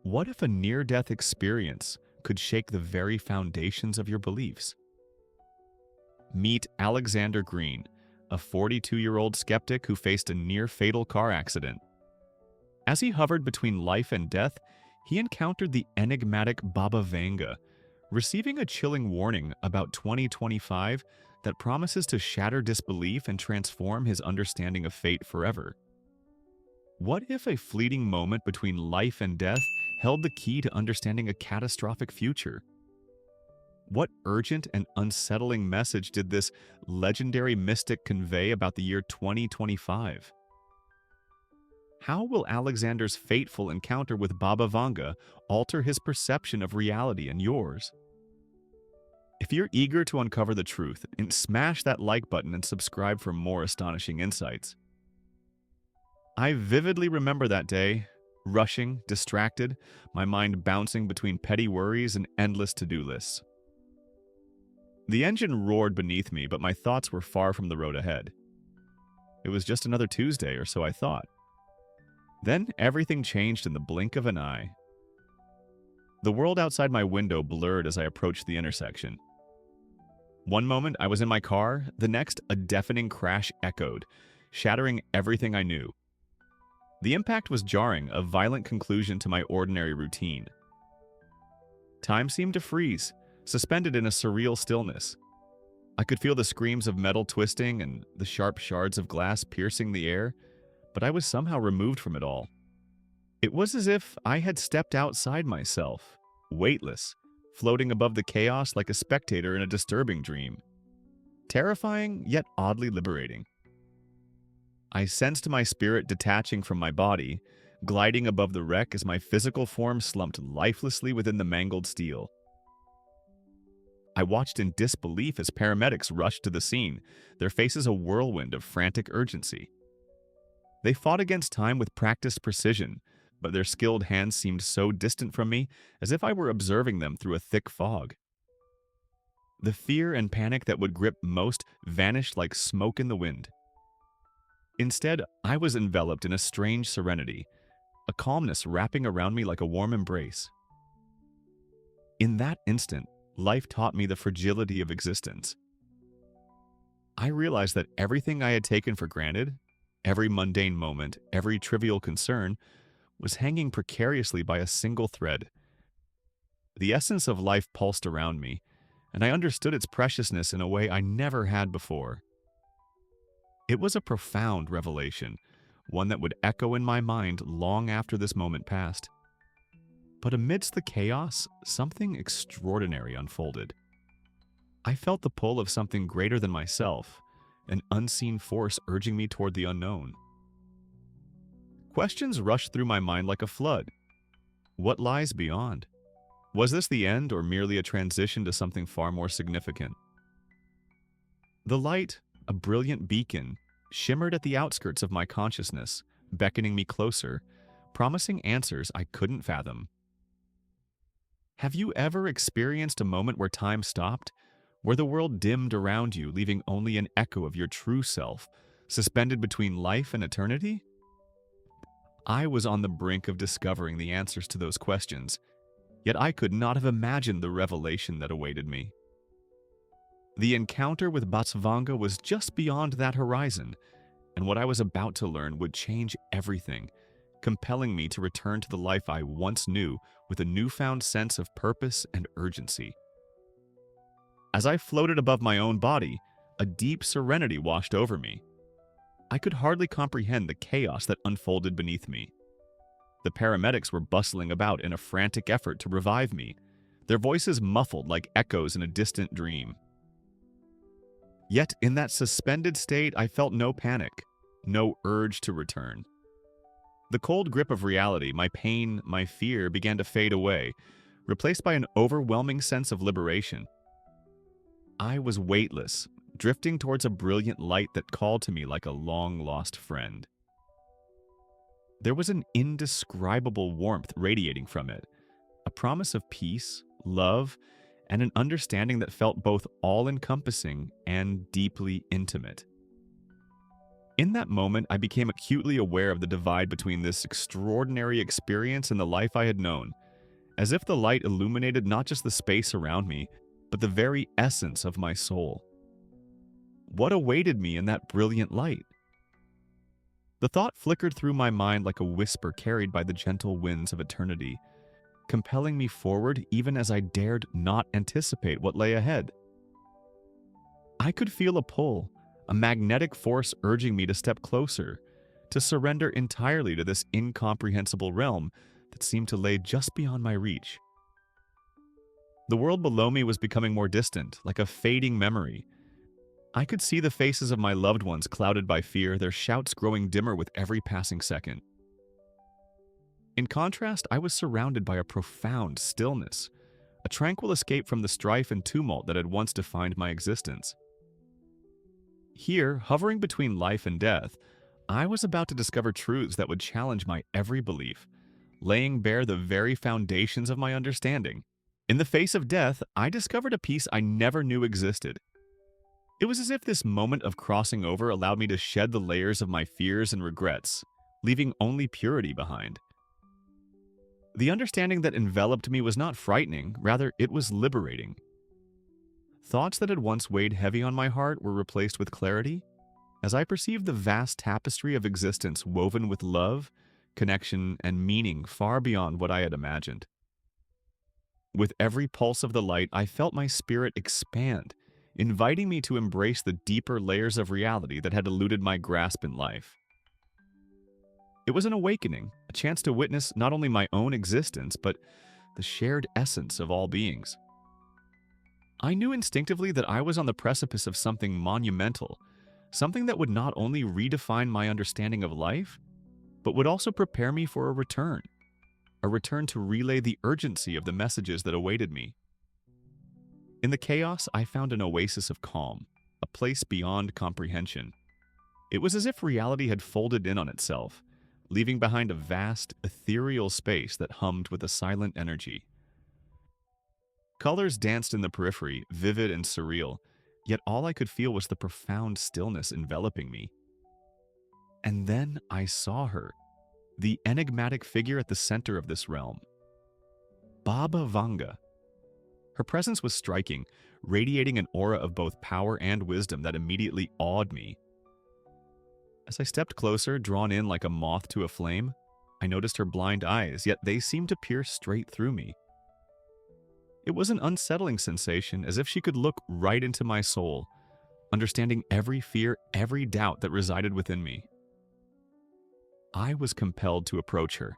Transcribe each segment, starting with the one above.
What if a near-death experience could shake the very foundations of your beliefs? Meet Alexander Greene, a 42-year-old skeptic who faced a near-fatal car accident. As he hovered between life and death, he encountered the enigmatic Baba Vanga, receiving a chilling warning about 2025 that promises to shatter disbelief and transform his understanding of fate forever. What if a fleeting moment between life and death held the key to understanding a catastrophic future? What urgent and unsettling message did this legendary mystic convey about the year 2025? How will Alexander's fateful encounter with Baba Vanga alter his perception of reality and yours? If you're eager to uncover the truth, smash that like button and subscribe for more astonishing insights. I vividly remember that day, rushing, distracted, my mind bouncing between petty worries and endless to-do lists. The engine roared beneath me, but my thoughts were far from the road ahead. It was just another Tuesday, or so I thought. Then everything changed in the blink of an eye. The world outside my window blurred as I approached the intersection. One moment I was in my car, the next a deafening crash echoed, shattering everything I knew. The impact was jarring, a violent conclusion to my ordinary routine. Time seemed to freeze, suspended in a surreal stillness. I could feel the screams of metal twisting and the sharp shards of glass piercing the air, but I was somehow removed from it all. It was as if I had stepped outside myself, weightless, floating above the chaos like a spectator in a disturbing dream. Terrifying, yet oddly liberating. I sensed my spirit detaching from my body, gliding above the wreck as my physical form slumped lifelessly within the mangled steel. I watched in disbelief as paramedics rushed to the scene, their faces a whirlwind of frantic urgency. They fought against time with practiced precision, but their skilled hands seemed so distant from me, as if I were observing them through a thick fog. The fear and panic that would grip most vanished like smoke in the wind. Instead, I was enveloped in a strange serenity, a calmness wrapping around me like a warm embrace. In that instant, life taught me the fragility of existence. I realized that everything I had taken for granted, every mundane moment, every trivial concern, was hanging precariously by a single thread. The essence of life pulsed around me, and I understood its preciousness in a way I never had before. It was a profound revelation, one that would echo in my mind long after this moment passed. But amidst the chaos, something extraordinary unfolded. I felt the pull of something greater than myself, an unseen force urging me toward the unknown. Questions rushed through my mind like a flood. What lies beyond? Was this the end or merely a transition to something far more significant? The light, a brilliant beacon, shimmered at the outskirts of my consciousness, beckoning me closer, promising answers I couldn't fathom. Have you ever experienced a moment where time stopped, where the world dimmed around you, leaving only an echo of your true self, suspended between life and eternity? I was on the brink of discovering the answers to those questions, yet I could not have imagined the revelation that awaited me. The encounter with Baba Vanga was just beyond that horizon, and what I was about to learn would change everything, compelling me to return to the life I once knew with a newfound sense of purpose and urgency. As I floated above my own body, a deep serenity washed over me. I could hardly comprehend the chaos that unfolded beneath me. The paramedics were bustling about in a frantic effort to revive me, their voices muffled like echoes in a distant dream. Yet in that suspended state, I felt no panic, no urge to return. The cold grip of reality, my pain, my fear, began to fade away, replaced by an overwhelming sense of liberation. I was weightless, drifting towards a brilliant light that called to me like a long-lost friend. There was an indescribable warmth radiating from it, a promise of peace, love, and an understanding that felt both all-encompassing and deeply intimate. In that moment, I became acutely aware of the divide between this extraordinary experience and the life I had known, as if the light illuminated not just the space around me, but the very essence of my soul. What awaited me in that brilliant light? The thought flickered through my mind like a whisper carried by the gentle winds of eternity, compelling me forward even as I dared not anticipate what lay ahead. I could feel a pull, a magnetic force urging me to step closer, to surrender entirely to this incomprehensible realm that seemed to lay just beyond my reach. The world below me was becoming more distant, like a fading memory. I could see the faces of my loved ones clouded by fear, their shouts growing dimmer with every passing second. In contrast, I was surrounded by a profound stillness, a tranquil escape from the strife and tumult that had once defined my existence. Here, hovering between life and death, I was about to discover truths that would challenge my every belief, laying bare the very foundations of my understanding. In the face of death, I discovered a peace I never knew existed. It was as if this moment of crossing over allowed me to shed the layers of my fears and regrets, leaving only purity behind. The understanding that enveloped me was not frightening, rather it was liberating. Thoughts that had once weighed heavy on my heart were replaced with clarity, as I perceived the vast tapestry of existence woven with love, connection, and meaning far beyond what I had imagined. With every pulse of the light, I felt my spirit expand, inviting me to embrace the deeper layers of reality that had eluded my grasp in life. It was an awakening, a chance to witness not only my own existence, but the shared essence of all beings. I knew instinctively that I was on the precipice of something monumental, something that would not only redefine my understanding of life, but would also prepare me for a return to relay the urgency of the messages that awaited me. In the chaos, I found an oasis of calm, a place beyond comprehension. It was as if reality had folded in on itself, leaving behind a vast, ethereal space that hummed with a silent energy. Colors danced in the periphery, vivid and surreal, yet all I could feel was the profound stillness enveloping me. And then I saw her, the enigmatic figure at the center of this realm. Baba Vanga. Her presence was striking, radiating an aura of both power and wisdom that immediately awed me. As I stepped closer, drawn in like a moth to a flame, I noticed her blind eyes, yet they seemed to pierce straight through me. It was an unsettling sensation, as if she could look right into my soul, understanding every fear, every doubt that resided within me. I was compelled to approach her.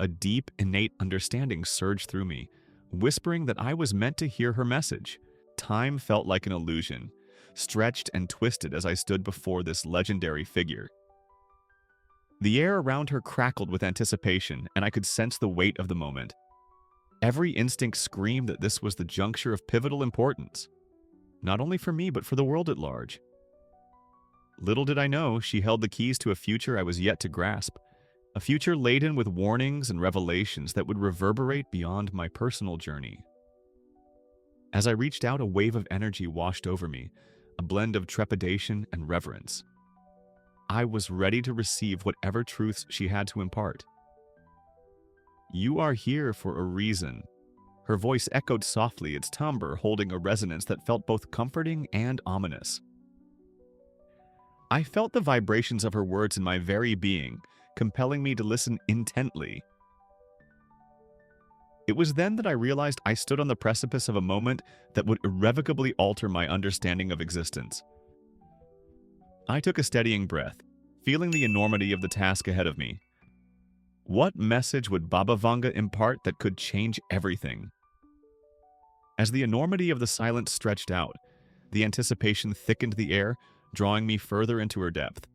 A deep, innate understanding surged through me, whispering that I was meant to hear her message. Time felt like an illusion, stretched and twisted as I stood before this legendary figure. The air around her crackled with anticipation, and I could sense the weight of the moment. Every instinct screamed that this was the juncture of pivotal importance, not only for me but for the world at large. Little did I know she held the keys to a future I was yet to grasp, a future laden with warnings and revelations that would reverberate beyond my personal journey. As I reached out, a wave of energy washed over me, a blend of trepidation and reverence. I was ready to receive whatever truths she had to impart. "You are here for a reason." Her voice echoed softly, its timbre holding a resonance that felt both comforting and ominous. I felt the vibrations of her words in my very being, compelling me to listen intently. It was then that I realized I stood on the precipice of a moment that would irrevocably alter my understanding of existence. I took a steadying breath, feeling the enormity of the task ahead of me. What message would Baba Vanga impart that could change everything? As the enormity of the silence stretched out, the anticipation thickened the air, drawing me further into her depth.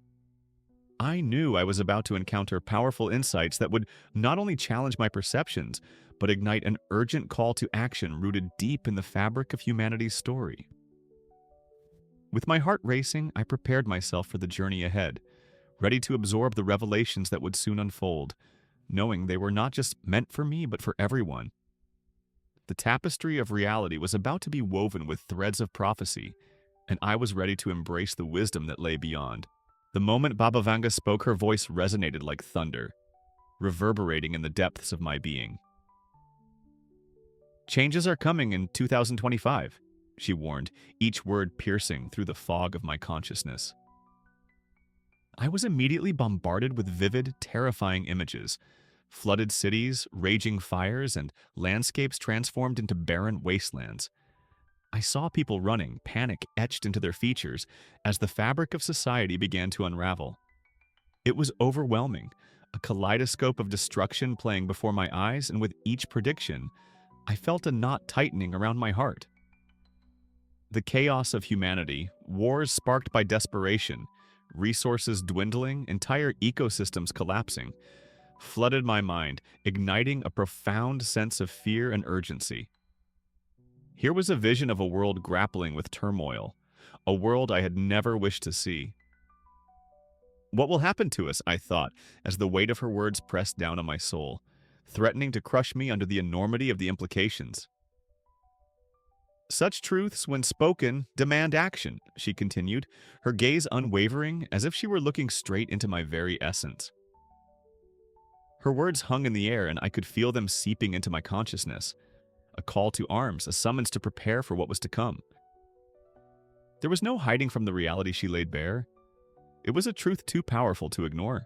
I knew I was about to encounter powerful insights that would not only challenge my perceptions, but ignite an urgent call to action rooted deep in the fabric of humanity's story. With my heart racing, I prepared myself for the journey ahead, ready to absorb the revelations that would soon unfold, knowing they were not just meant for me, but for everyone. The tapestry of reality was about to be woven with threads of prophecy, and I was ready to embrace the wisdom that lay beyond. The moment Baba Vanga spoke, her voice resonated like thunder, reverberating in the depths of my being. "Changes are coming in 2025, she warned, each word piercing through the fog of my consciousness. I was immediately bombarded with vivid, terrifying images: flooded cities, raging fires, and landscapes transformed into barren wastelands. I saw people running, panic etched into their features, as the fabric of society began to unravel. It was overwhelming, a kaleidoscope of destruction playing before my eyes, and with each prediction, I felt a knot tightening around my heart. The chaos of humanity, wars sparked by desperation, resources dwindling, entire ecosystems collapsing, flooded my mind, igniting a profound sense of fear and urgency. Here was a vision of a world grappling with turmoil, a world I had never wished to see. What will happen to us, I thought, as the weight of her words pressed down on my soul, threatening to crush me under the enormity of the implications. Such truths, when spoken, demand action, she continued, her gaze unwavering, as if she were looking straight into my very essence. Her words hung in the air, and I could feel them seeping into my consciousness. A call to arms, a summons to prepare for what was to come. There was no hiding from the reality she laid bare. It was a truth too powerful to ignore.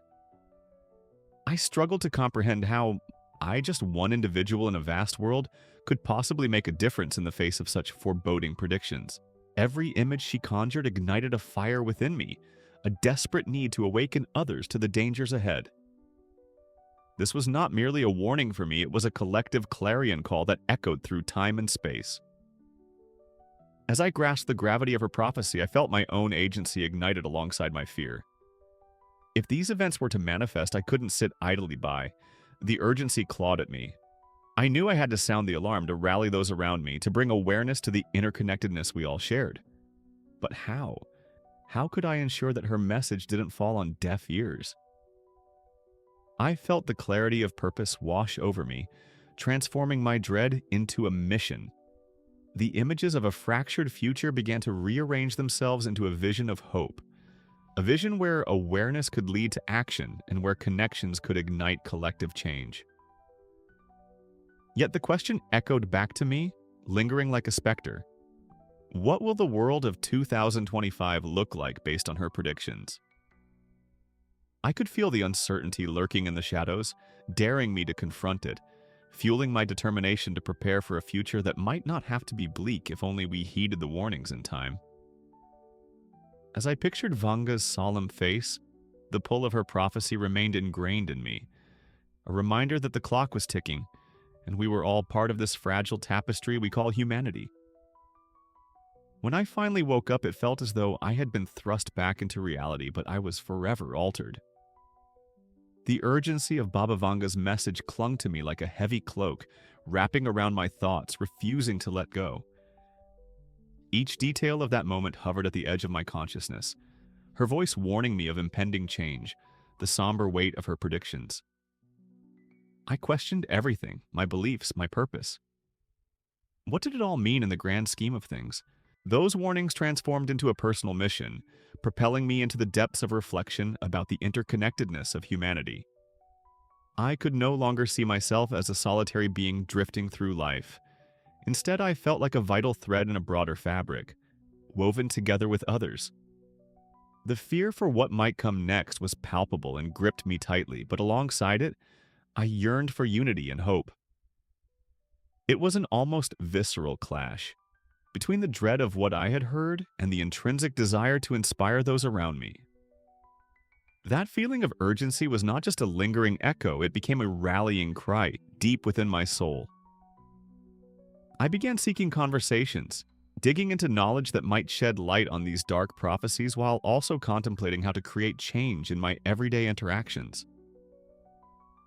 I struggled to comprehend how I, just one individual in a vast world, could possibly make a difference in the face of such foreboding predictions. Every image she conjured ignited a fire within me, a desperate need to awaken others to the dangers ahead. This was not merely a warning for me, it was a collective clarion call that echoed through time and space. As I grasped the gravity of her prophecy, I felt my own agency ignited alongside my fear. If these events were to manifest, I couldn't sit idly by. The urgency clawed at me. I knew I had to sound the alarm, to rally those around me, to bring awareness to the interconnectedness we all shared. But how? How could I ensure that her message didn't fall on deaf ears? I felt the clarity of purpose wash over me, transforming my dread into a mission. The images of a fractured future began to rearrange themselves into a vision of hope. A vision where awareness could lead to action and where connections could ignite collective change. Yet the question echoed back to me, lingering like a specter. What will the world of 2025 look like based on her predictions? I could feel the uncertainty lurking in the shadows, daring me to confront it, fueling my determination to prepare for a future that might not have to be bleak if only we heeded the warnings in time. As I pictured Vanga's solemn face, the pull of her prophecy remained ingrained in me, a reminder that the clock was ticking, and we were all part of this fragile tapestry we call humanity. When I finally woke up, it felt as though I had been thrust back into reality, but I was forever altered. The urgency of Baba Vanga's message clung to me like a heavy cloak, wrapping around my thoughts, refusing to let go. Each detail of that moment hovered at the edge of my consciousness, her voice warning me of impending change, the somber weight of her predictions. I questioned everything, my beliefs, my purpose. What did it all mean in the grand scheme of things? Those warnings transformed into a personal mission, propelling me into the depths of reflection about the interconnectedness of humanity. I could no longer see myself as a solitary being drifting through life. Instead, I felt like a vital thread in a broader fabric, woven together with others. The fear for what might come next was palpable and gripped me tightly, but alongside it, I yearned for unity and hope. It was an almost visceral clash between the dread of what I had heard and the intrinsic desire to inspire those around me. That feeling of urgency was not just a lingering echo, it became a rallying cry deep within my soul. I began seeking conversations, digging into knowledge that might shed light on these dark prophecies while also contemplating how to create change in my everyday interactions.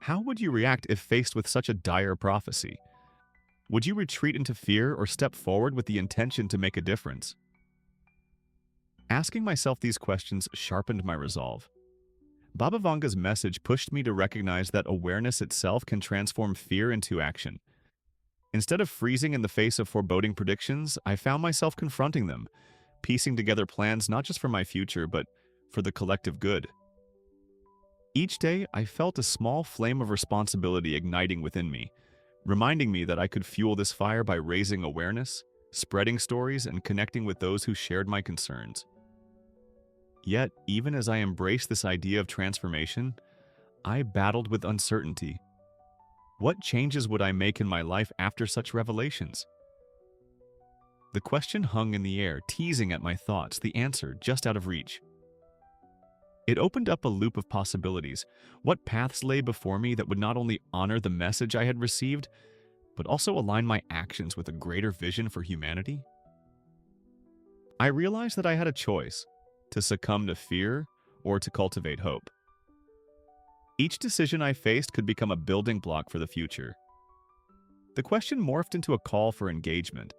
How would you react if faced with such a dire prophecy? Would you retreat into fear or step forward with the intention to make a difference? Asking myself these questions sharpened my resolve. Baba Vanga's message pushed me to recognize that awareness itself can transform fear into action. Instead of freezing in the face of foreboding predictions, I found myself confronting them, piecing together plans not just for my future, but for the collective good. Each day, I felt a small flame of responsibility igniting within me, reminding me that I could fuel this fire by raising awareness, spreading stories, and connecting with those who shared my concerns. Yet, even as I embraced this idea of transformation, I battled with uncertainty. What changes would I make in my life after such revelations? The question hung in the air, teasing at my thoughts, the answer just out of reach. It opened up a loop of possibilities. What paths lay before me that would not only honor the message I had received, but also align my actions with a greater vision for humanity? I realized that I had a choice: to succumb to fear or to cultivate hope. Each decision I faced could become a building block for the future. The question morphed into a call for engagement.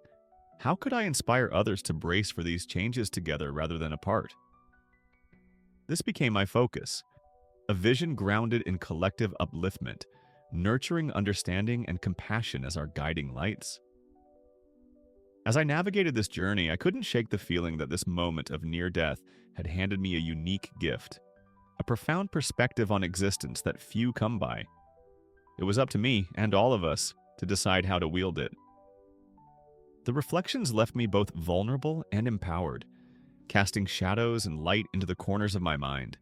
How could I inspire others to brace for these changes together rather than apart? This became my focus, a vision grounded in collective upliftment, nurturing understanding and compassion as our guiding lights. As I navigated this journey, I couldn't shake the feeling that this moment of near death had handed me a unique gift, a profound perspective on existence that few come by. It was up to me, and all of us, to decide how to wield it. The reflections left me both vulnerable and empowered, casting shadows and light into the corners of my mind.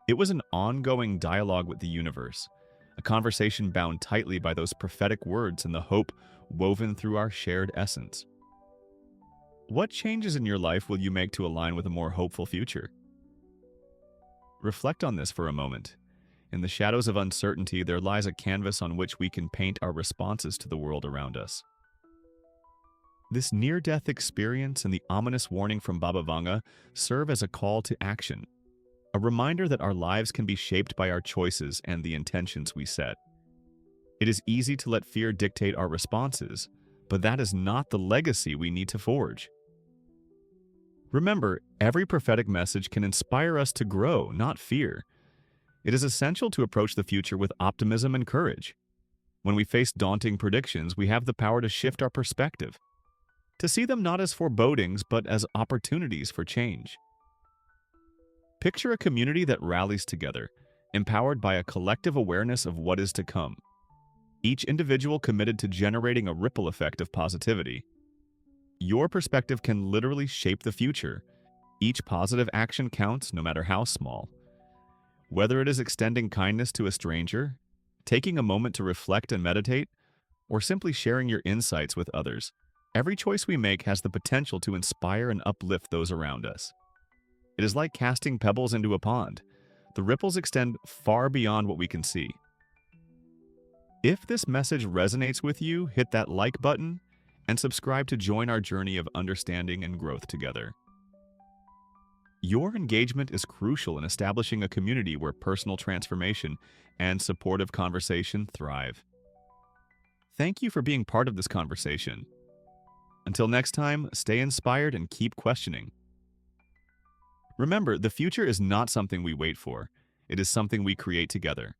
It was an ongoing dialogue with the universe, a conversation bound tightly by those prophetic words and the hope woven through our shared essence. What changes in your life will you make to align with a more hopeful future? Reflect on this for a moment. In the shadows of uncertainty, there lies a canvas on which we can paint our responses to the world around us. This near-death experience and the ominous warning from Baba Vanga serve as a call to action, a reminder that our lives can be shaped by our choices and the intentions we set. It is easy to let fear dictate our responses, but that is not the legacy we need to forge. Remember, every prophetic message can inspire us to grow, not fear. It is essential to approach the future with optimism and courage. When we face daunting predictions, we have the power to shift our perspective, to see them not as forebodings, but as opportunities for change. Picture a community that rallies together, empowered by a collective awareness of what is to come. Each individual committed to generating a ripple effect of positivity. Your perspective can literally shape the future. Each positive action counts, no matter how small. Whether it is extending kindness to a stranger, taking a moment to reflect and meditate, or simply sharing your insights with others, every choice we make has the potential to inspire and uplift those around us. It is like casting pebbles into a pond. The ripples extend far beyond what we can see. If this message resonates with you, hit that like button and subscribe to join our journey of understanding and growth together. Your engagement is crucial in establishing a community where personal transformation and supportive conversation thrive. Thank you for being part of this conversation. Until next time, stay inspired and keep questioning. Remember, the future is not something we wait for. It is something we create together.